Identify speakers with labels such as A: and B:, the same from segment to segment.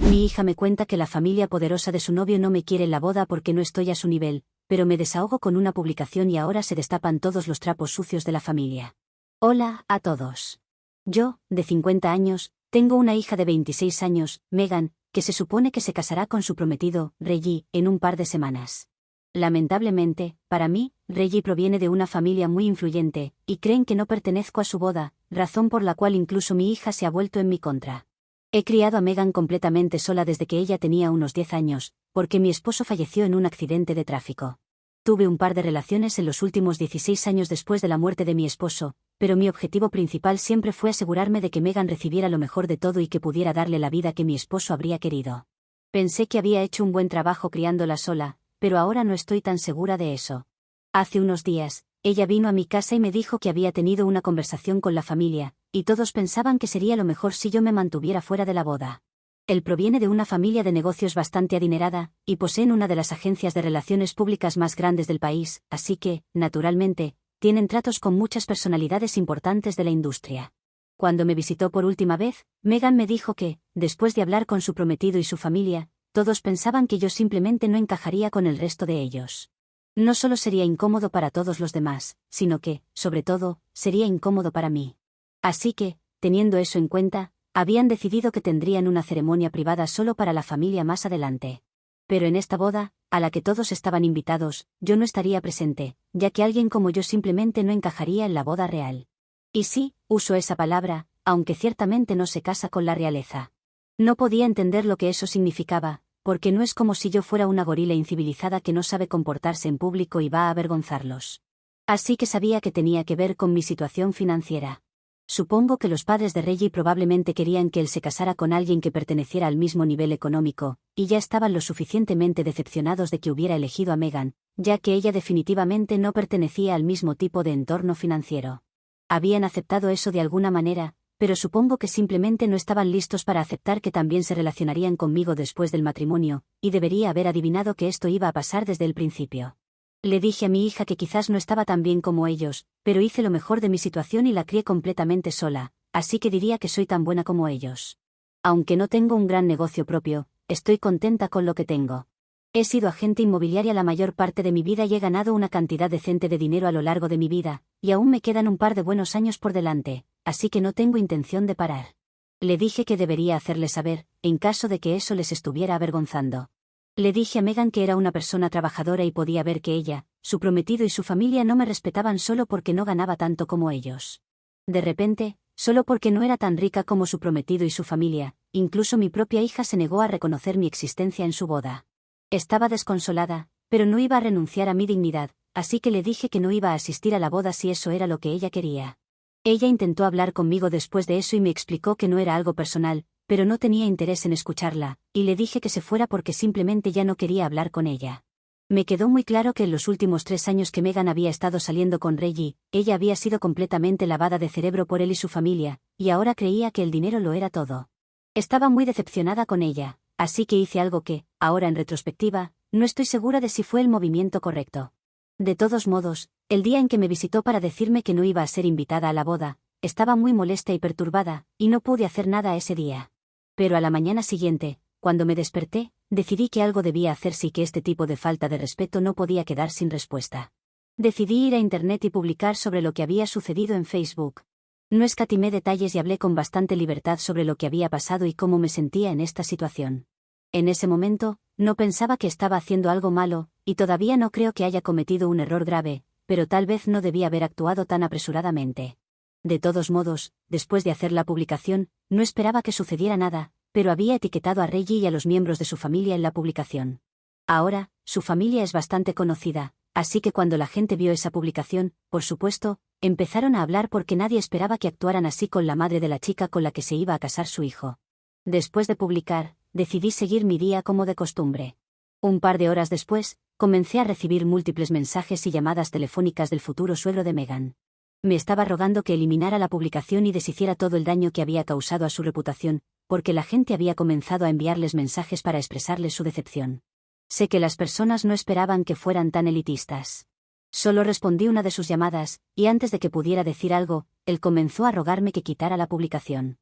A: Mi hija me cuenta que la familia poderosa de su novio no me quiere en la boda porque no estoy a su nivel, pero me desahogo con una publicación y ahora se destapan todos los trapos sucios de la familia. Hola a todos. Yo, de 50 años, tengo una hija de 26 años, Megan, que se supone que se casará con su prometido, Reggie, en un par de semanas. Lamentablemente, para mí, Reggie proviene de una familia muy influyente, y creen que no pertenezco a su boda, razón por la cual incluso mi hija se ha vuelto en mi contra. He criado a Megan completamente sola desde que ella tenía unos 10 años, porque mi esposo falleció en un accidente de tráfico. Tuve un par de relaciones en los últimos 16 años después de la muerte de mi esposo, pero mi objetivo principal siempre fue asegurarme de que Megan recibiera lo mejor de todo y que pudiera darle la vida que mi esposo habría querido. Pensé que había hecho un buen trabajo criándola sola, pero ahora no estoy tan segura de eso. Hace unos días, ella vino a mi casa y me dijo que había tenido una conversación con la familia, y todos pensaban que sería lo mejor si yo me mantuviera fuera de la boda. Él proviene de una familia de negocios bastante adinerada, y poseen una de las agencias de relaciones públicas más grandes del país, así que, naturalmente, tienen tratos con muchas personalidades importantes de la industria. Cuando me visitó por última vez, Megan me dijo que, después de hablar con su prometido y su familia, todos pensaban que yo simplemente no encajaría con el resto de ellos. No solo sería incómodo para todos los demás, sino que, sobre todo, sería incómodo para mí. Así que, teniendo eso en cuenta, habían decidido que tendrían una ceremonia privada solo para la familia más adelante. Pero en esta boda, a la que todos estaban invitados, yo no estaría presente, ya que alguien como yo simplemente no encajaría en la boda real. Y sí, uso esa palabra, aunque ciertamente no se casa con la realeza. No podía entender lo que eso significaba, porque no es como si yo fuera una gorila incivilizada que no sabe comportarse en público y va a avergonzarlos. Así que sabía que tenía que ver con mi situación financiera. Supongo que los padres de Reggie probablemente querían que él se casara con alguien que perteneciera al mismo nivel económico, y ya estaban lo suficientemente decepcionados de que hubiera elegido a Megan, ya que ella definitivamente no pertenecía al mismo tipo de entorno financiero. Habían aceptado eso de alguna manera, pero supongo que simplemente no estaban listos para aceptar que también se relacionarían conmigo después del matrimonio, y debería haber adivinado que esto iba a pasar desde el principio. Le dije a mi hija que quizás no estaba tan bien como ellos, pero hice lo mejor de mi situación y la crié completamente sola, así que diría que soy tan buena como ellos. Aunque no tengo un gran negocio propio, estoy contenta con lo que tengo. He sido agente inmobiliaria la mayor parte de mi vida y he ganado una cantidad decente de dinero a lo largo de mi vida, y aún me quedan un par de buenos años por delante, así que no tengo intención de parar. Le dije que debería hacerles saber, en caso de que eso les estuviera avergonzando. Le dije a Megan que era una persona trabajadora y podía ver que ella, su prometido y su familia no me respetaban solo porque no ganaba tanto como ellos. De repente, solo porque no era tan rica como su prometido y su familia, incluso mi propia hija se negó a reconocer mi existencia en su boda. Estaba desconsolada, pero no iba a renunciar a mi dignidad, así que le dije que no iba a asistir a la boda si eso era lo que ella quería. Ella intentó hablar conmigo después de eso y me explicó que no era algo personal, pero no tenía interés en escucharla, y le dije que se fuera porque simplemente ya no quería hablar con ella. Me quedó muy claro que en los últimos 3 años que Megan había estado saliendo con Reggie, ella había sido completamente lavada de cerebro por él y su familia, y ahora creía que el dinero lo era todo. Estaba muy decepcionada con ella, así que hice algo que, ahora en retrospectiva, no estoy segura de si fue el movimiento correcto. De todos modos, el día en que me visitó para decirme que no iba a ser invitada a la boda, estaba muy molesta y perturbada, y no pude hacer nada ese día. Pero a la mañana siguiente, cuando me desperté, decidí que algo debía hacerse y que este tipo de falta de respeto no podía quedar sin respuesta. Decidí ir a internet y publicar sobre lo que había sucedido en Facebook. No escatimé detalles y hablé con bastante libertad sobre lo que había pasado y cómo me sentía en esta situación. En ese momento, no pensaba que estaba haciendo algo malo, y todavía no creo que haya cometido un error grave, pero tal vez no debía haber actuado tan apresuradamente. De todos modos, después de hacer la publicación, no esperaba que sucediera nada, pero había etiquetado a Reggie y a los miembros de su familia en la publicación. Ahora, su familia es bastante conocida, así que cuando la gente vio esa publicación, por supuesto, empezaron a hablar porque nadie esperaba que actuaran así con la madre de la chica con la que se iba a casar su hijo. Después de publicar, decidí seguir mi día como de costumbre. Un par de horas después, comencé a recibir múltiples mensajes y llamadas telefónicas del futuro suegro de Megan. Me estaba rogando que eliminara la publicación y deshiciera todo el daño que había causado a su reputación, porque la gente había comenzado a enviarles mensajes para expresarles su decepción. Sé que las personas no esperaban que fueran tan elitistas. Solo respondí una de sus llamadas, y antes de que pudiera decir algo, él comenzó a rogarme que quitara la publicación.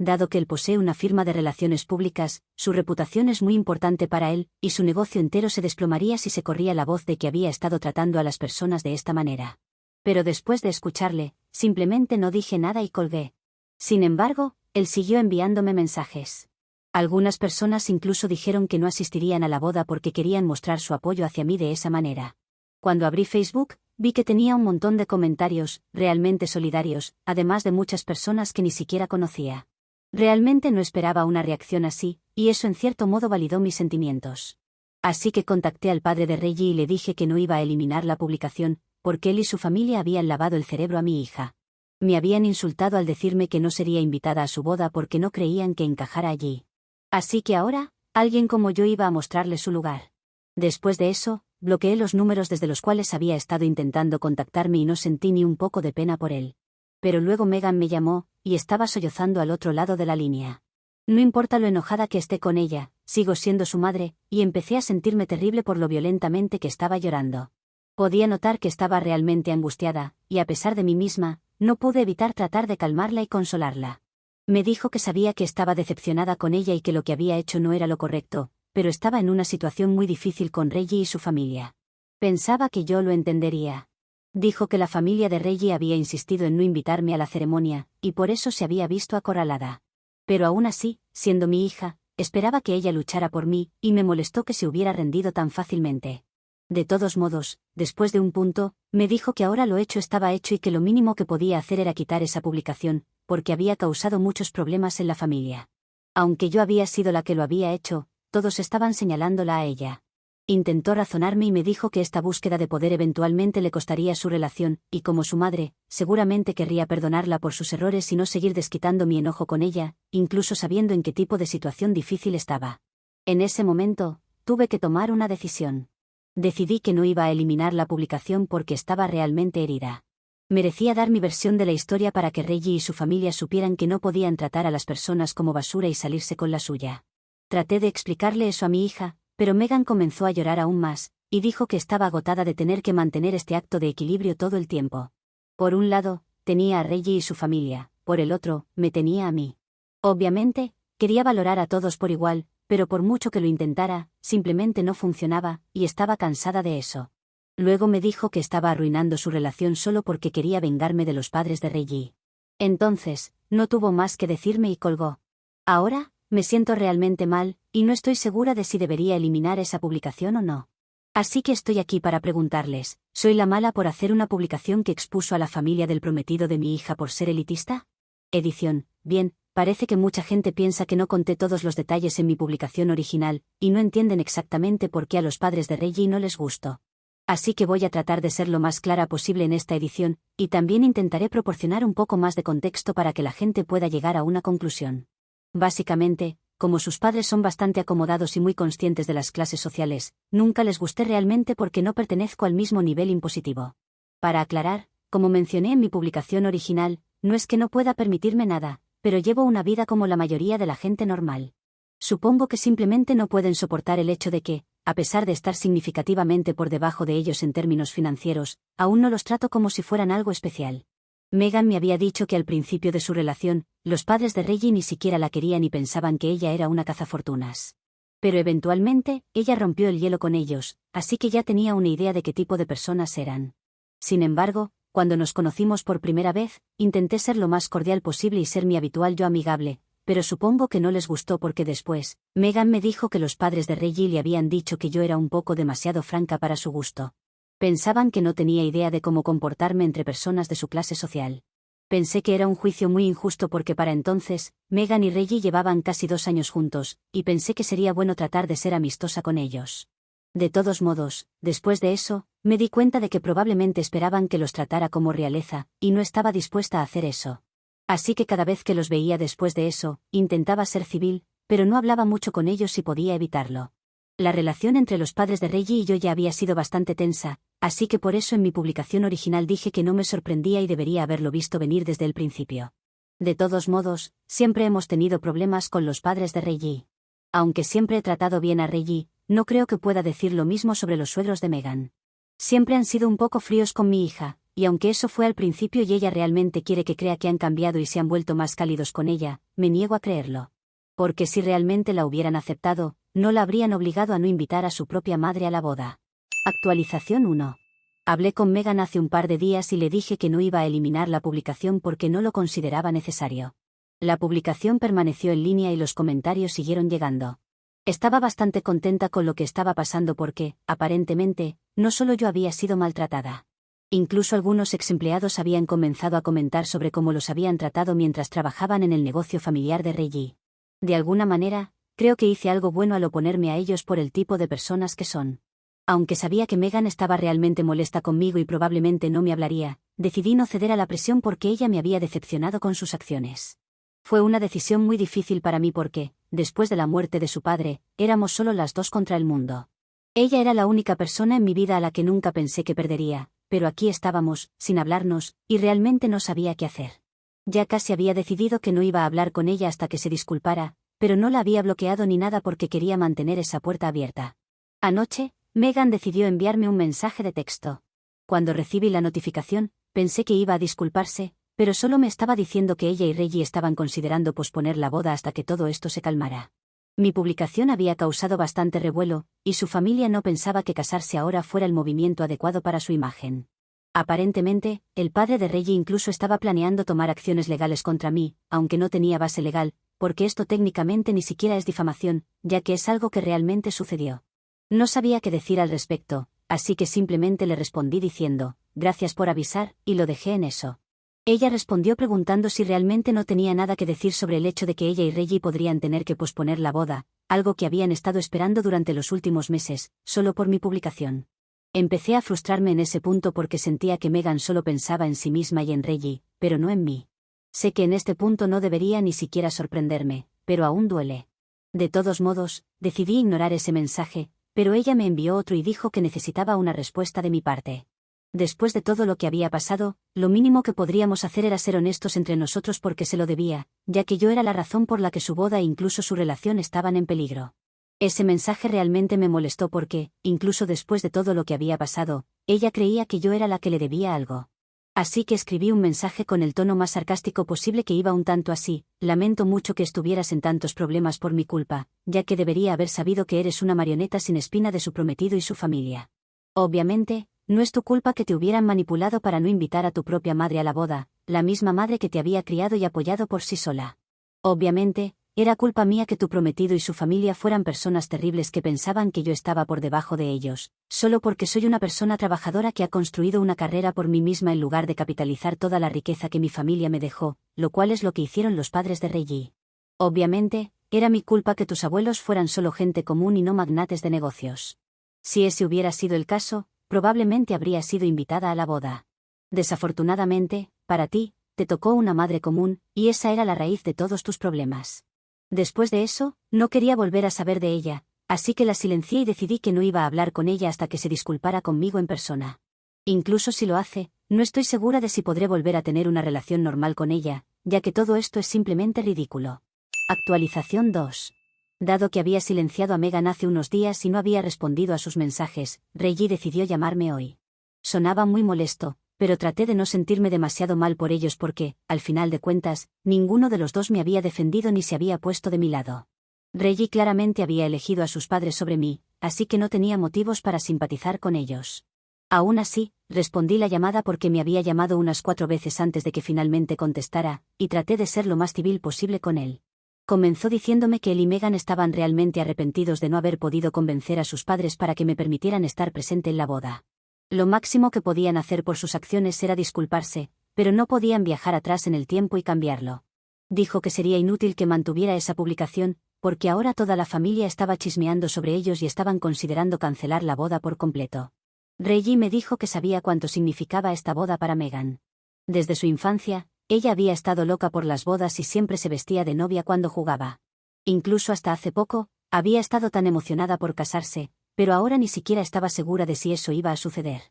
A: Dado que él posee una firma de relaciones públicas, su reputación es muy importante para él, y su negocio entero se desplomaría si se corría la voz de que había estado tratando a las personas de esta manera. Pero después de escucharle, simplemente no dije nada y colgué. Sin embargo, él siguió enviándome mensajes. Algunas personas incluso dijeron que no asistirían a la boda porque querían mostrar su apoyo hacia mí de esa manera. Cuando abrí Facebook, vi que tenía un montón de comentarios, realmente solidarios, además de muchas personas que ni siquiera conocía. Realmente no esperaba una reacción así, y eso en cierto modo validó mis sentimientos. Así que contacté al padre de Reggie y le dije que no iba a eliminar la publicación, porque él y su familia habían lavado el cerebro a mi hija. Me habían insultado al decirme que no sería invitada a su boda porque no creían que encajara allí. Así que ahora, alguien como yo iba a mostrarle su lugar. Después de eso, bloqueé los números desde los cuales había estado intentando contactarme y no sentí ni un poco de pena por él. Pero luego Megan me llamó, y estaba sollozando al otro lado de la línea. No importa lo enojada que esté con ella, sigo siendo su madre, y empecé a sentirme terrible por lo violentamente que estaba llorando. Podía notar que estaba realmente angustiada, y a pesar de mí misma, no pude evitar tratar de calmarla y consolarla. Me dijo que sabía que estaba decepcionada con ella y que lo que había hecho no era lo correcto, pero estaba en una situación muy difícil con Reggie y su familia. Pensaba que yo lo entendería. Dijo que la familia de Reggie había insistido en no invitarme a la ceremonia, y por eso se había visto acorralada. Pero aún así, siendo mi hija, esperaba que ella luchara por mí, y me molestó que se hubiera rendido tan fácilmente. De todos modos, después de un punto, me dijo que ahora lo hecho estaba hecho y que lo mínimo que podía hacer era quitar esa publicación, porque había causado muchos problemas en la familia. Aunque yo había sido la que lo había hecho, todos estaban señalándola a ella. Intentó razonarme y me dijo que esta búsqueda de poder eventualmente le costaría su relación, y como su madre, seguramente querría perdonarla por sus errores y no seguir desquitando mi enojo con ella, incluso sabiendo en qué tipo de situación difícil estaba. En ese momento, tuve que tomar una decisión. Decidí que no iba a eliminar la publicación porque estaba realmente herida. Merecía dar mi versión de la historia para que Reggie y su familia supieran que no podían tratar a las personas como basura y salirse con la suya. Traté de explicarle eso a mi hija, pero Megan comenzó a llorar aún más, y dijo que estaba agotada de tener que mantener este acto de equilibrio todo el tiempo. Por un lado, tenía a Reggie y su familia, por el otro, me tenía a mí. Obviamente, quería valorar a todos por igual, pero por mucho que lo intentara, simplemente no funcionaba, y estaba cansada de eso. Luego me dijo que estaba arruinando su relación solo porque quería vengarme de los padres de Reggie. Entonces, no tuvo más que decirme y colgó. Ahora, me siento realmente mal, y no estoy segura de si debería eliminar esa publicación o no. Así que estoy aquí para preguntarles, ¿soy la mala por hacer una publicación que expuso a la familia del prometido de mi hija por ser elitista? Edición. Bien, parece que mucha gente piensa que no conté todos los detalles en mi publicación original, y no entienden exactamente por qué a los padres de Reggie no les gustó. Así que voy a tratar de ser lo más clara posible en esta edición, y también intentaré proporcionar un poco más de contexto para que la gente pueda llegar a una conclusión. Básicamente, como sus padres son bastante acomodados y muy conscientes de las clases sociales, nunca les gusté realmente porque no pertenezco al mismo nivel impositivo. Para aclarar, como mencioné en mi publicación original, no es que no pueda permitirme nada, pero llevo una vida como la mayoría de la gente normal. Supongo que simplemente no pueden soportar el hecho de que, a pesar de estar significativamente por debajo de ellos en términos financieros, aún no los trato como si fueran algo especial. Megan me había dicho que al principio de su relación, los padres de Reggie ni siquiera la querían y pensaban que ella era una cazafortunas. Pero eventualmente, ella rompió el hielo con ellos, así que ya tenía una idea de qué tipo de personas eran. Sin embargo, cuando nos conocimos por primera vez, intenté ser lo más cordial posible y ser mi habitual yo amigable, pero supongo que no les gustó porque después, Megan me dijo que los padres de Reggie le habían dicho que yo era un poco demasiado franca para su gusto. Pensaban que no tenía idea de cómo comportarme entre personas de su clase social. Pensé que era un juicio muy injusto porque para entonces, Megan y Reggie llevaban casi 2 años juntos, y pensé que sería bueno tratar de ser amistosa con ellos. De todos modos, después de eso, me di cuenta de que probablemente esperaban que los tratara como realeza, y no estaba dispuesta a hacer eso. Así que cada vez que los veía después de eso, intentaba ser civil, pero no hablaba mucho con ellos si podía evitarlo. La relación entre los padres de Reggie y yo ya había sido bastante tensa, así que por eso en mi publicación original dije que no me sorprendía y debería haberlo visto venir desde el principio. De todos modos, siempre hemos tenido problemas con los padres de Reggie. Aunque siempre he tratado bien a Reggie, no creo que pueda decir lo mismo sobre los suegros de Megan. Siempre han sido un poco fríos con mi hija, y aunque eso fue al principio y ella realmente quiere que crea que han cambiado y se han vuelto más cálidos con ella, me niego a creerlo. Porque si realmente la hubieran aceptado, no la habrían obligado a no invitar a su propia madre a la boda. Actualización 1. Hablé con Megan hace un par de días y le dije que no iba a eliminar la publicación porque no lo consideraba necesario. La publicación permaneció en línea y los comentarios siguieron llegando. Estaba bastante contenta con lo que estaba pasando porque, aparentemente, no solo yo había sido maltratada. Incluso algunos exempleados habían comenzado a comentar sobre cómo los habían tratado mientras trabajaban en el negocio familiar de Reggie. De alguna manera, creo que hice algo bueno al oponerme a ellos por el tipo de personas que son. Aunque sabía que Megan estaba realmente molesta conmigo y probablemente no me hablaría, decidí no ceder a la presión porque ella me había decepcionado con sus acciones. Fue una decisión muy difícil para mí porque, después de la muerte de su padre, éramos solo las dos contra el mundo. Ella era la única persona en mi vida a la que nunca pensé que perdería, pero aquí estábamos, sin hablarnos, y realmente no sabía qué hacer. Ya casi había decidido que no iba a hablar con ella hasta que se disculpara, pero no la había bloqueado ni nada porque quería mantener esa puerta abierta. Anoche, Megan decidió enviarme un mensaje de texto. Cuando recibí la notificación, pensé que iba a disculparse, pero solo me estaba diciendo que ella y Reggie estaban considerando posponer la boda hasta que todo esto se calmara. Mi publicación había causado bastante revuelo, y su familia no pensaba que casarse ahora fuera el movimiento adecuado para su imagen. Aparentemente, el padre de Reggie incluso estaba planeando tomar acciones legales contra mí, aunque no tenía base legal, porque esto técnicamente ni siquiera es difamación, ya que es algo que realmente sucedió. No sabía qué decir al respecto, así que simplemente le respondí diciendo, gracias por avisar, y lo dejé en eso. Ella respondió preguntando si realmente no tenía nada que decir sobre el hecho de que ella y Reggie podrían tener que posponer la boda, algo que habían estado esperando durante los últimos meses, solo por mi publicación. Empecé a frustrarme en ese punto porque sentía que Megan solo pensaba en sí misma y en Reggie, pero no en mí. Sé que en este punto no debería ni siquiera sorprenderme, pero aún duele. De todos modos, decidí ignorar ese mensaje, pero ella me envió otro y dijo que necesitaba una respuesta de mi parte. Después de todo lo que había pasado, lo mínimo que podríamos hacer era ser honestos entre nosotros porque se lo debía, ya que yo era la razón por la que su boda e incluso su relación estaban en peligro. Ese mensaje realmente me molestó porque, incluso después de todo lo que había pasado, ella creía que yo era la que le debía algo. Así que escribí un mensaje con el tono más sarcástico posible que iba un tanto así: lamento mucho que estuvieras en tantos problemas por mi culpa, ya que debería haber sabido que eres una marioneta sin espina de su prometido y su familia. Obviamente, no es tu culpa que te hubieran manipulado para no invitar a tu propia madre a la boda, la misma madre que te había criado y apoyado por sí sola. Obviamente, era culpa mía que tu prometido y su familia fueran personas terribles que pensaban que yo estaba por debajo de ellos, solo porque soy una persona trabajadora que ha construido una carrera por mí misma en lugar de capitalizar toda la riqueza que mi familia me dejó, lo cual es lo que hicieron los padres de Reggie. Obviamente, era mi culpa que tus abuelos fueran solo gente común y no magnates de negocios. Si ese hubiera sido el caso, probablemente habría sido invitada a la boda. Desafortunadamente, para ti, te tocó una madre común, y esa era la raíz de todos tus problemas. Después de eso, no quería volver a saber de ella, así que la silencié y decidí que no iba a hablar con ella hasta que se disculpara conmigo en persona. Incluso si lo hace, no estoy segura de si podré volver a tener una relación normal con ella, ya que todo esto es simplemente ridículo. Actualización 2. Dado que había silenciado a Megan hace unos días y no había respondido a sus mensajes, Reggie decidió llamarme hoy. Sonaba muy molesto, pero traté de no sentirme demasiado mal por ellos porque, al final de cuentas, ninguno de los dos me había defendido ni se había puesto de mi lado. Reggie claramente había elegido a sus padres sobre mí, así que no tenía motivos para simpatizar con ellos. Aún así, respondí la llamada porque me había llamado unas 4 veces antes de que finalmente contestara, y traté de ser lo más civil posible con él. Comenzó diciéndome que él y Megan estaban realmente arrepentidos de no haber podido convencer a sus padres para que me permitieran estar presente en la boda. Lo máximo que podían hacer por sus acciones era disculparse, pero no podían viajar atrás en el tiempo y cambiarlo. Dijo que sería inútil que mantuviera esa publicación, porque ahora toda la familia estaba chismeando sobre ellos y estaban considerando cancelar la boda por completo. Reggie me dijo que sabía cuánto significaba esta boda para Megan. Desde su infancia, ella había estado loca por las bodas y siempre se vestía de novia cuando jugaba. Incluso hasta hace poco, había estado tan emocionada por casarse, pero ahora ni siquiera estaba segura de si eso iba a suceder.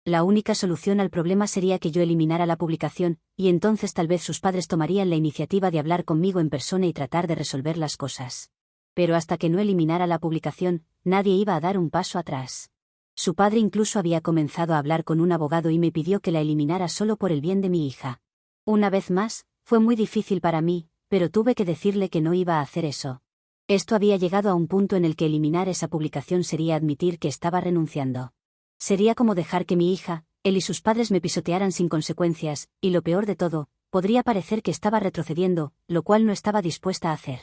A: La única solución al problema sería que yo eliminara la publicación, y entonces tal vez sus padres tomarían la iniciativa de hablar conmigo en persona y tratar de resolver las cosas. Pero hasta que no eliminara la publicación, nadie iba a dar un paso atrás. Su padre incluso había comenzado a hablar con un abogado y me pidió que la eliminara solo por el bien de mi hija. Una vez más, fue muy difícil para mí, pero tuve que decirle que no iba a hacer eso. Esto había llegado a un punto en el que eliminar esa publicación sería admitir que estaba renunciando. Sería como dejar que mi hija, él y sus padres me pisotearan sin consecuencias, y lo peor de todo, podría parecer que estaba retrocediendo, lo cual no estaba dispuesta a hacer.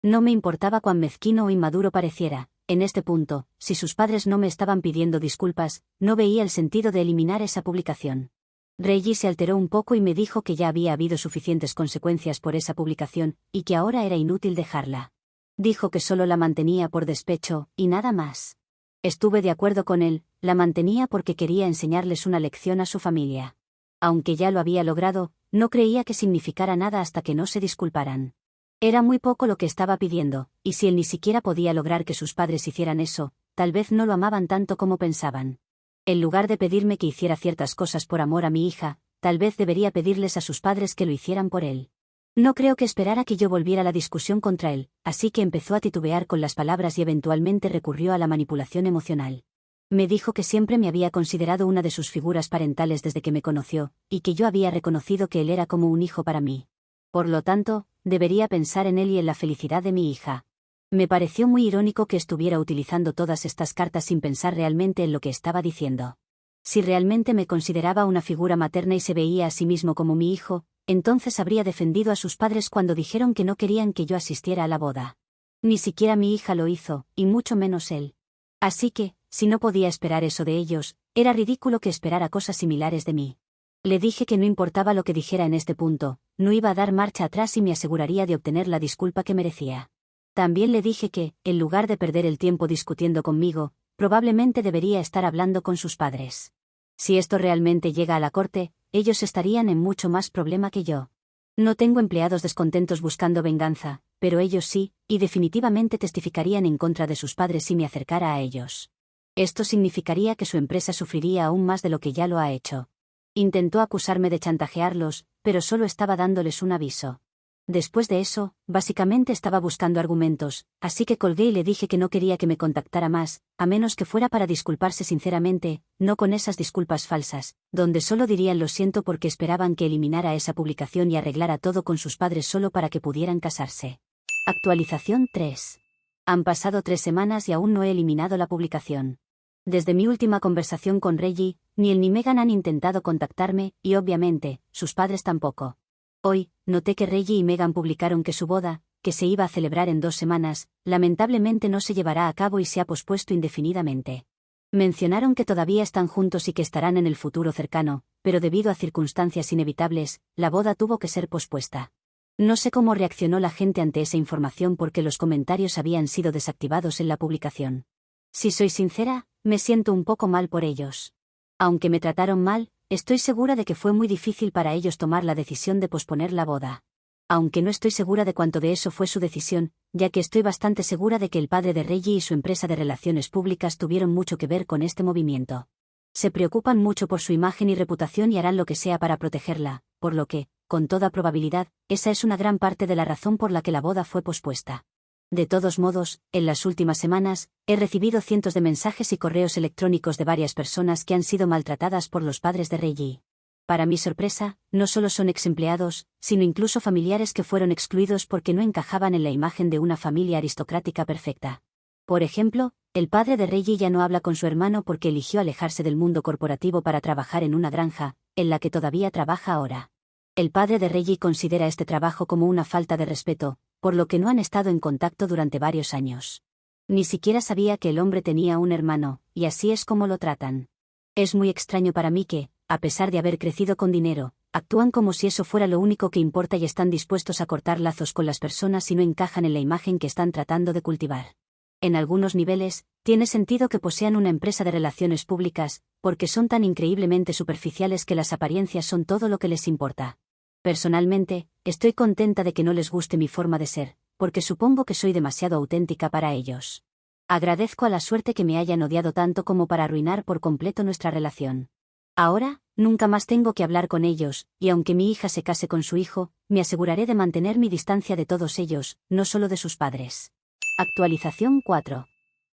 A: No me importaba cuán mezquino o inmaduro pareciera, en este punto, si sus padres no me estaban pidiendo disculpas, no veía el sentido de eliminar esa publicación. Reggie se alteró un poco y me dijo que ya había habido suficientes consecuencias por esa publicación, y que ahora era inútil dejarla. Dijo que solo la mantenía por despecho, y nada más. Estuve de acuerdo con él, la mantenía porque quería enseñarles una lección a su familia. Aunque ya lo había logrado, no creía que significara nada hasta que no se disculparan. Era muy poco lo que estaba pidiendo, y si él ni siquiera podía lograr que sus padres hicieran eso, tal vez no lo amaban tanto como pensaban. En lugar de pedirme que hiciera ciertas cosas por amor a mi hija, tal vez debería pedirles a sus padres que lo hicieran por él. No creo que esperara que yo volviera la discusión contra él, así que empezó a titubear con las palabras y eventualmente recurrió a la manipulación emocional. Me dijo que siempre me había considerado una de sus figuras parentales desde que me conoció, y que yo había reconocido que él era como un hijo para mí. Por lo tanto, debería pensar en él y en la felicidad de mi hija. Me pareció muy irónico que estuviera utilizando todas estas cartas sin pensar realmente en lo que estaba diciendo. Si realmente me consideraba una figura materna y se veía a sí mismo como mi hijo, entonces habría defendido a sus padres cuando dijeron que no querían que yo asistiera a la boda. Ni siquiera mi hija lo hizo, y mucho menos él. Así que, si no podía esperar eso de ellos, era ridículo que esperara cosas similares de mí. Le dije que no importaba lo que dijera en este punto, no iba a dar marcha atrás y me aseguraría de obtener la disculpa que merecía. También le dije que, en lugar de perder el tiempo discutiendo conmigo, probablemente debería estar hablando con sus padres. Si esto realmente llega a la corte, ellos estarían en mucho más problema que yo. No tengo empleados descontentos buscando venganza, pero ellos sí, y definitivamente testificarían en contra de sus padres si me acercara a ellos. Esto significaría que su empresa sufriría aún más de lo que ya lo ha hecho. Intentó acusarme de chantajearlos, pero solo estaba dándoles un aviso. Después de eso, básicamente estaba buscando argumentos, así que colgué y le dije que no quería que me contactara más, a menos que fuera para disculparse sinceramente, no con esas disculpas falsas, donde solo dirían lo siento porque esperaban que eliminara esa publicación y arreglara todo con sus padres solo para que pudieran casarse. Actualización 3. Han pasado 3 semanas y aún no he eliminado la publicación. Desde mi última conversación con Reggie, ni él ni Megan han intentado contactarme, y obviamente, sus padres tampoco. Hoy, noté que Reggie y Megan publicaron que su boda, que se iba a celebrar en 2 semanas, lamentablemente no se llevará a cabo y se ha pospuesto indefinidamente. Mencionaron que todavía están juntos y que estarán en el futuro cercano, pero debido a circunstancias inevitables, la boda tuvo que ser pospuesta. No sé cómo reaccionó la gente ante esa información porque los comentarios habían sido desactivados en la publicación. Si soy sincera, me siento un poco mal por ellos. Aunque me trataron mal, estoy segura de que fue muy difícil para ellos tomar la decisión de posponer la boda. Aunque no estoy segura de cuánto de eso fue su decisión, ya que estoy bastante segura de que el padre de Reggie y su empresa de relaciones públicas tuvieron mucho que ver con este movimiento. Se preocupan mucho por su imagen y reputación y harán lo que sea para protegerla, por lo que, con toda probabilidad, esa es una gran parte de la razón por la que la boda fue pospuesta. De todos modos, en las últimas semanas, he recibido cientos de mensajes y correos electrónicos de varias personas que han sido maltratadas por los padres de Reggie. Para mi sorpresa, no solo son ex empleados, sino incluso familiares que fueron excluidos porque no encajaban en la imagen de una familia aristocrática perfecta. Por ejemplo, el padre de Reggie ya no habla con su hermano porque eligió alejarse del mundo corporativo para trabajar en una granja, en la que todavía trabaja ahora. El padre de Reggie considera este trabajo como una falta de respeto, por lo que no han estado en contacto durante varios años. Ni siquiera sabía que el hombre tenía un hermano, y así es como lo tratan. Es muy extraño para mí que, a pesar de haber crecido con dinero, actúan como si eso fuera lo único que importa y están dispuestos a cortar lazos con las personas si no encajan en la imagen que están tratando de cultivar. En algunos niveles, tiene sentido que posean una empresa de relaciones públicas, porque son tan increíblemente superficiales que las apariencias son todo lo que les importa. Personalmente, estoy contenta de que no les guste mi forma de ser, porque supongo que soy demasiado auténtica para ellos. Agradezco a la suerte que me hayan odiado tanto como para arruinar por completo nuestra relación. Ahora, nunca más tengo que hablar con ellos, y aunque mi hija se case con su hijo, me aseguraré de mantener mi distancia de todos ellos, no solo de sus padres. Actualización 4.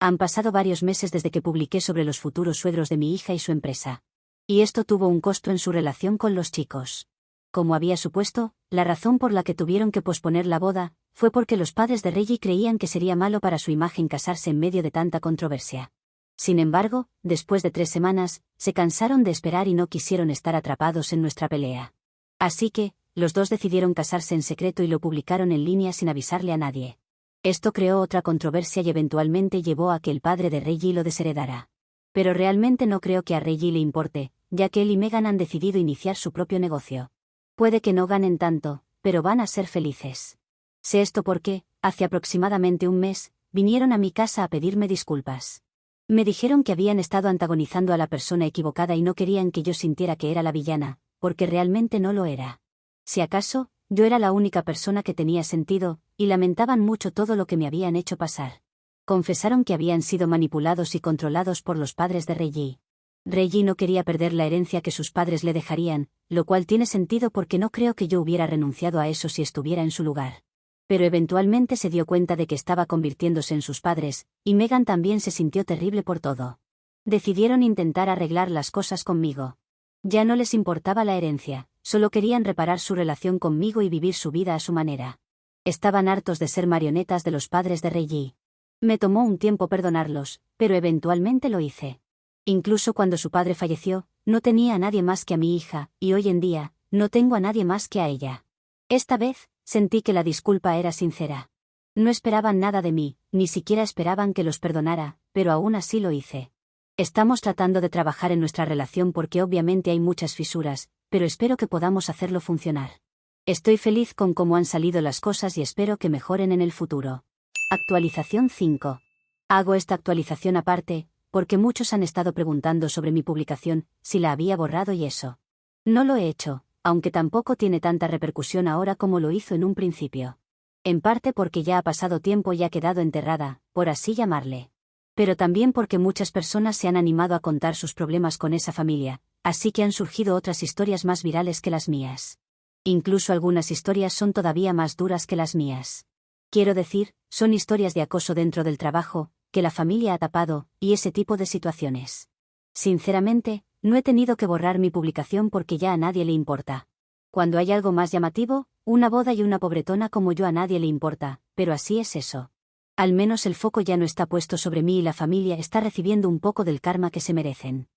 A: Han pasado varios meses desde que publiqué sobre los futuros suegros de mi hija y su empresa. Y esto tuvo un costo en su relación con los chicos. Como había supuesto, la razón por la que tuvieron que posponer la boda fue porque los padres de Reggie creían que sería malo para su imagen casarse en medio de tanta controversia. Sin embargo, después de 3 semanas, se cansaron de esperar y no quisieron estar atrapados en nuestra pelea. Así que, los dos decidieron casarse en secreto y lo publicaron en línea sin avisarle a nadie. Esto creó otra controversia y eventualmente llevó a que el padre de Reggie lo desheredara. Pero realmente no creo que a Reggie le importe, ya que él y Meghan han decidido iniciar su propio negocio. Puede que no ganen tanto, pero van a ser felices. Sé esto porque, hace aproximadamente un mes, vinieron a mi casa a pedirme disculpas. Me dijeron que habían estado antagonizando a la persona equivocada y no querían que yo sintiera que era la villana, porque realmente no lo era. Si acaso, yo era la única persona que tenía sentido, y lamentaban mucho todo lo que me habían hecho pasar. Confesaron que habían sido manipulados y controlados por los padres de Reggie. Reggie no quería perder la herencia que sus padres le dejarían, lo cual tiene sentido porque no creo que yo hubiera renunciado a eso si estuviera en su lugar. Pero eventualmente se dio cuenta de que estaba convirtiéndose en sus padres, y Meghan también se sintió terrible por todo. Decidieron intentar arreglar las cosas conmigo. Ya no les importaba la herencia, solo querían reparar su relación conmigo y vivir su vida a su manera. Estaban hartos de ser marionetas de los padres de Reggie. Me tomó un tiempo perdonarlos, pero eventualmente lo hice. Incluso cuando su padre falleció, no tenía a nadie más que a mi hija, y hoy en día, no tengo a nadie más que a ella. Esta vez, sentí que la disculpa era sincera. No esperaban nada de mí, ni siquiera esperaban que los perdonara, pero aún así lo hice. Estamos tratando de trabajar en nuestra relación porque obviamente hay muchas fisuras, pero espero que podamos hacerlo funcionar. Estoy feliz con cómo han salido las cosas y espero que mejoren en el futuro. Actualización 5. Hago esta actualización aparte, porque muchos han estado preguntando sobre mi publicación, si la había borrado y eso. No lo he hecho, aunque tampoco tiene tanta repercusión ahora como lo hizo en un principio. En parte porque ya ha pasado tiempo y ha quedado enterrada, por así llamarle. Pero también porque muchas personas se han animado a contar sus problemas con esa familia, así que han surgido otras historias más virales que las mías. Incluso algunas historias son todavía más duras que las mías. Quiero decir, son historias de acoso dentro del trabajo, que la familia ha tapado, y ese tipo de situaciones. Sinceramente, no he tenido que borrar mi publicación porque ya a nadie le importa. Cuando hay algo más llamativo, una boda y una pobretona como yo a nadie le importa, pero así es eso. Al menos el foco ya no está puesto sobre mí y la familia está recibiendo un poco del karma que se merecen.